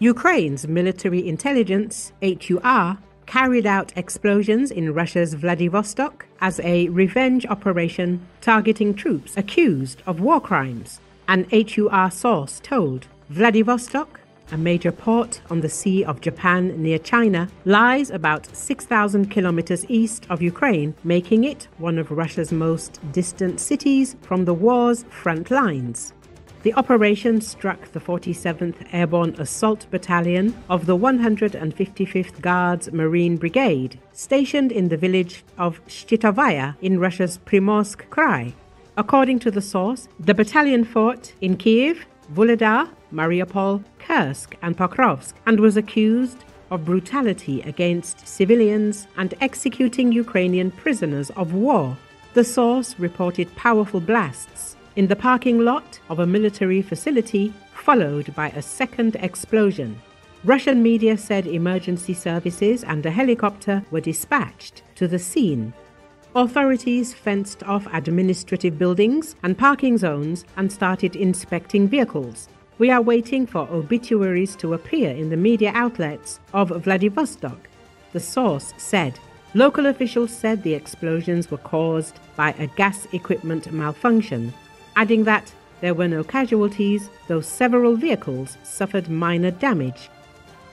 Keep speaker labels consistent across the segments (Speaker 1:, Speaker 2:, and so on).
Speaker 1: Ukraine's military intelligence, HUR, carried out explosions in Russia's Vladivostok as a revenge operation targeting troops accused of war crimes. An HUR source told Vladivostok, a major port on the Sea of Japan near China, lies about 6,000 kilometers east of Ukraine, making it one of Russia's most distant cities from the war's front lines. The operation struck the 47th Airborne Assault Battalion of the 155th Guards Marine Brigade, stationed in the village of Shchitovaya in Russia's Primorsk Krai. According to the source, the battalion fought in Kyiv, Vuhledar, Mariupol, Kursk and Pokrovsk, and was accused of brutality against civilians and executing Ukrainian prisoners of war. The source reported powerful blasts in the parking lot of a military facility, followed by a second explosion. Russian media said emergency services and a helicopter were dispatched to the scene. Authorities fenced off administrative buildings and parking zones and started inspecting vehicles. We are waiting for obituaries to appear in the media outlets of Vladivostok, the source said. Local officials said the explosions were caused by a gas equipment malfunction, adding that there were no casualties, though several vehicles suffered minor damage.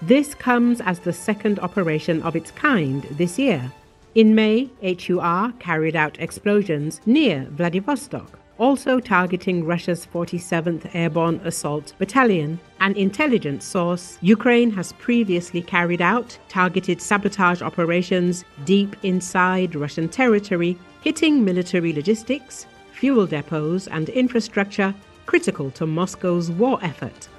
Speaker 1: This comes as the second operation of its kind this year. In May, HUR carried out explosions near Vladivostok, also targeting Russia's 47th Airborne Assault Battalion. An intelligence source, Ukraine has previously carried out targeted sabotage operations deep inside Russian territory, hitting military logistics, fuel depots and infrastructure critical to Moscow's war effort.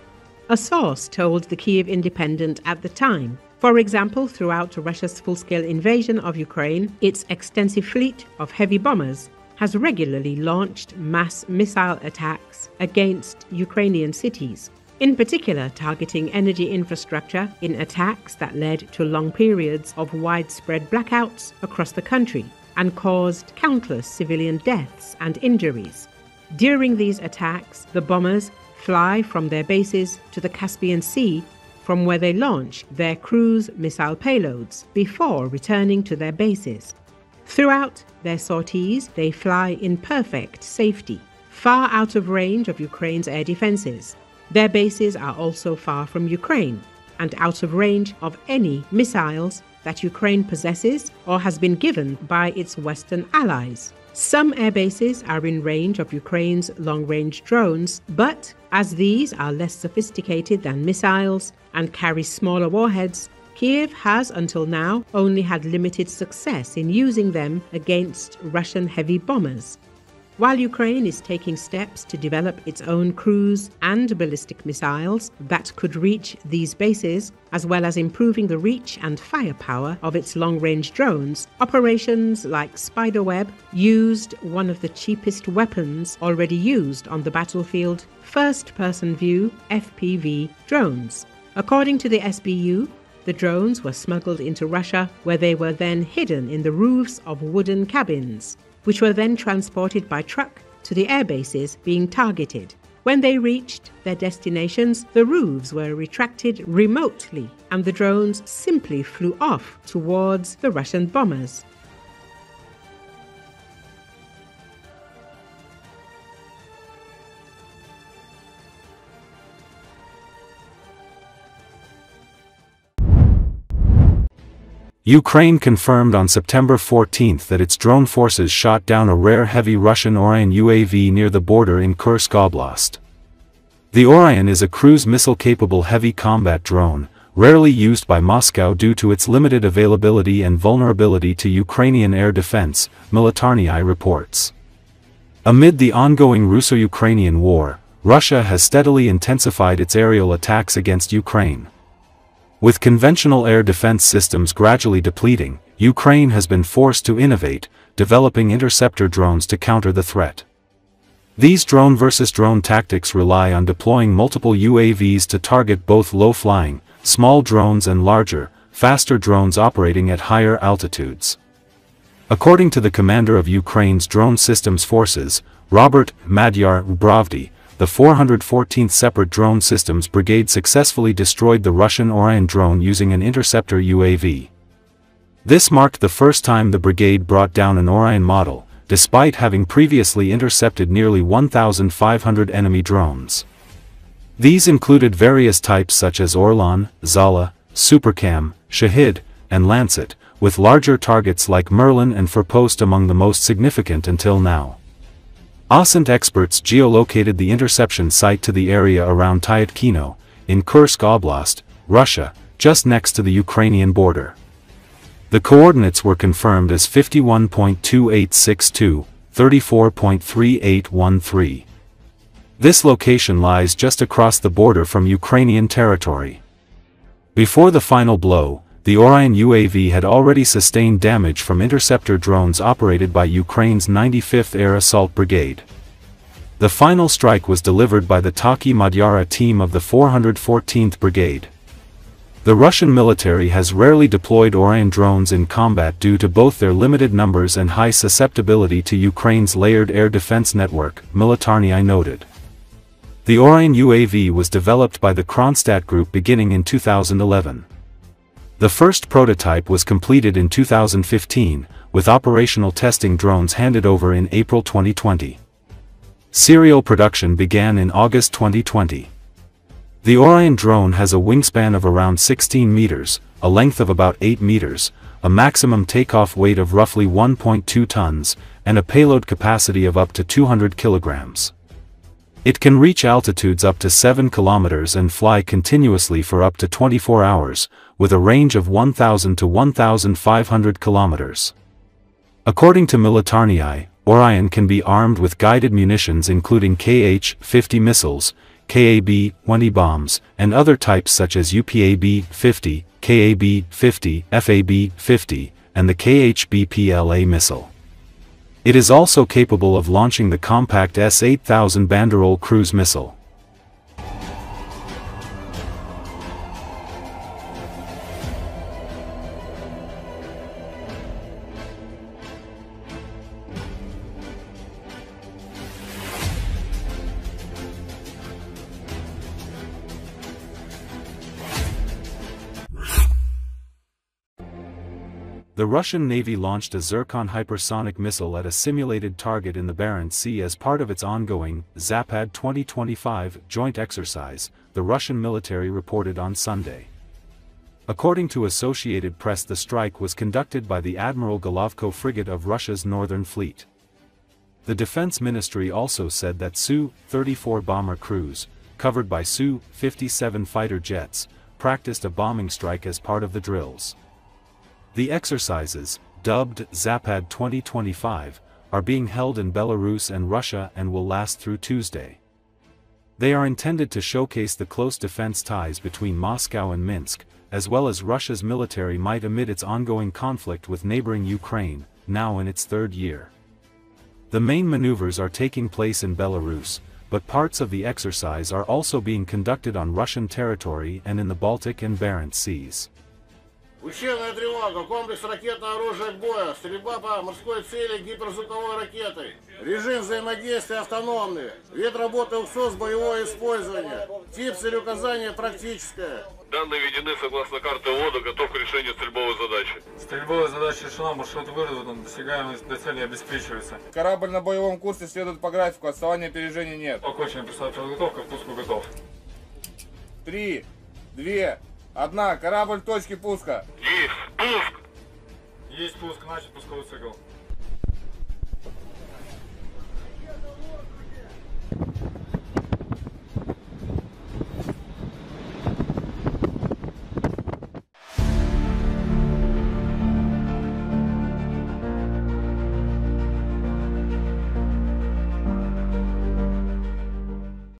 Speaker 1: A source told the Kiev Independent at the time. For example, throughout Russia's full-scale invasion of Ukraine, its extensive fleet of heavy bombers has regularly launched mass missile attacks against Ukrainian cities, in particular targeting energy infrastructure in attacks that led to long periods of widespread blackouts across the country and caused countless civilian deaths and injuries. During these attacks, the bombers fly from their bases to the Caspian Sea, from where they launch their cruise missile payloads before returning to their bases. Throughout their sorties, they fly in perfect safety, far out of range of Ukraine's air defenses. Their bases are also far from Ukraine and out of range of any missiles that Ukraine possesses or has been given by its Western allies. Some air bases are in range of Ukraine's long-range drones, but as these are less sophisticated than missiles and carry smaller warheads, Kiev has until now only had limited success in using them against Russian heavy bombers. While Ukraine is taking steps to develop its own cruise and ballistic missiles that could reach these bases, as well as improving the reach and firepower of its long-range drones, operations like Spiderweb used one of the cheapest weapons already used on the battlefield, first-person view FPV drones. According to the SBU, the drones were smuggled into Russia, where they were then hidden in the roofs of wooden cabins, which were then transported by truck to the air bases being targeted. When they reached their destinations, the roofs were retracted remotely and the drones simply flew off towards the Russian bombers.
Speaker 2: Ukraine confirmed on September 14 that its drone forces shot down a rare heavy Russian Orion UAV near the border in Kursk Oblast. The Orion is a cruise missile-capable heavy combat drone, rarely used by Moscow due to its limited availability and vulnerability to Ukrainian air defense, Militarny reports. Amid the ongoing Russo-Ukrainian war, Russia has steadily intensified its aerial attacks against Ukraine. With conventional air defense systems gradually depleting, Ukraine has been forced to innovate, developing interceptor drones to counter the threat. These drone versus drone tactics rely on deploying multiple UAVs to target both low-flying, small drones and larger, faster drones operating at higher altitudes. According to the commander of Ukraine's drone systems forces, Robert Madyar Bravdy, the 414th Separate Drone Systems Brigade successfully destroyed the Russian Orion drone using an interceptor UAV. This marked the first time the brigade brought down an Orion model, despite having previously intercepted nearly 1,500 enemy drones. These included various types such as Orlan, Zala, Supercam, Shahid, and Lancet, with larger targets like Merlin and Forpost among the most significant until now. OSINT experts geolocated the interception site to the area around Tyatkino, in Kursk Oblast, Russia, just next to the Ukrainian border. The coordinates were confirmed as 51.2862, 34.3813. This location lies just across the border from Ukrainian territory. Before the final blow, the Orion UAV had already sustained damage from interceptor drones operated by Ukraine's 95th Air Assault Brigade. The final strike was delivered by the Taki Madyara team of the 414th Brigade. The Russian military has rarely deployed Orion drones in combat due to both their limited numbers and high susceptibility to Ukraine's layered air defense network, Militarny noted. The Orion UAV was developed by the Kronstadt Group beginning in 2011. The first prototype was completed in 2015, with operational testing drones handed over in April 2020. Serial production began in August 2020. The Orion drone has a wingspan of around 16 meters, a length of about 8 meters, a maximum takeoff weight of roughly 1.2 tons, and a payload capacity of up to 200 kilograms. It can reach altitudes up to 7 kilometers and fly continuously for up to 24 hours, with a range of 1,000 to 1,500 kilometers. According to Militarny, Orion can be armed with guided munitions including Kh-50 missiles, Kab-20 bombs, and other types such as UPAB-50, Kab-50, FAB-50, and the KHBPLA missile. It is also capable of launching the compact S-8000 Banderol cruise missile. The Russian Navy launched a Zircon hypersonic missile at a simulated target in the Barents Sea as part of its ongoing Zapad 2025 joint exercise, the Russian military reported on Sunday. According to Associated Press, the strike was conducted by the Admiral Golovko frigate of Russia's Northern Fleet. The Defense Ministry also said that Su-34 bomber crews, covered by Su-57 fighter jets, practiced a bombing strike as part of the drills. The exercises, dubbed Zapad 2025, are being held in Belarus and Russia and will last through Tuesday. They are intended to showcase the close defense ties between Moscow and Minsk, as well as Russia's military might amid its ongoing conflict with neighboring Ukraine, now in its third year. The main maneuvers are taking place in Belarus, but parts of the exercise are also being conducted on Russian territory and in the Baltic and Barents Seas.
Speaker 3: Учебная тревога, комплекс ракетного оружия к бою, стрельба по морской цели гиперзвуковой ракетой. Режим взаимодействия автономный, вид работы УКСОС боевое использование. Тип целеуказания практическое. Данные введены согласно карты ОДА, готов к решению стрельбовой задачи.
Speaker 4: Стрельбовая задача решена, маршрут выработан, достигаемость до цели обеспечивается.
Speaker 5: Корабль на боевом курсе следует по графику, отставания опережения нет.
Speaker 4: Окончена предстоящая подготовка, к пуску готов.
Speaker 5: 3, 2, 1, корабль в точке пуска.
Speaker 3: Есть, пуск!
Speaker 4: Есть пуск, начат пусковой цикл.